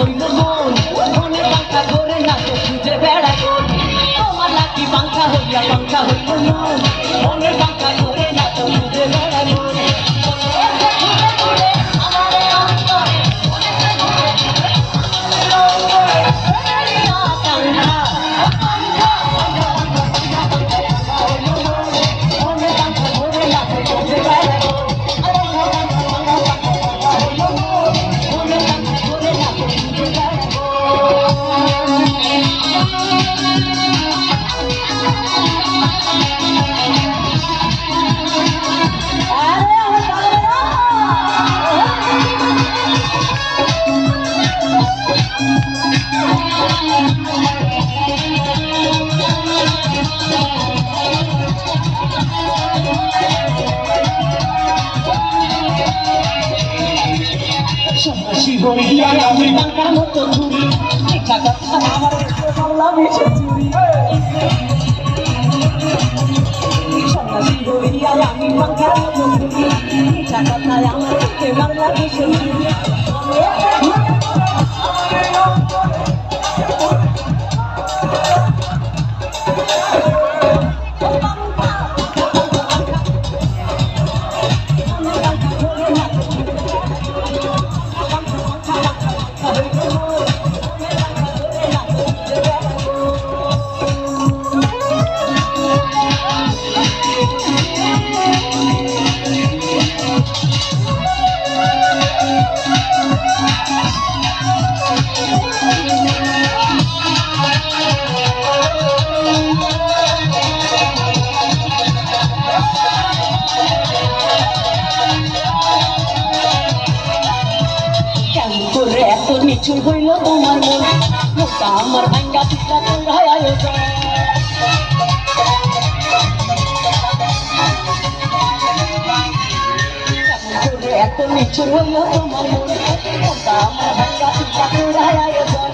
হইল মন মনে পাঙ্খা করে না তো খুঁজে বেড়াবো তোমার নাকি পাঙ্খা হইল মন মনে পাঙ্খা করে না তো খুঁজে বেড়াবো শিবরিয়ায় আমি বাংকার মতো চুরি এটা কথা আমার বাংলা বেশি চুরি শিবরিয়ায় আমি বাংকার মতো চুরি এটা কথা আমার বাংলা বেশি চুরি এত নিচুর হইল তোমার মন মোটা আমার ভাঙ্গা পিঠা তোরাই আয়োজন এত নিচুর হইল তোমার মন মোটা আমার ভাঙ্গা পিঠা তোরাই আয়োজন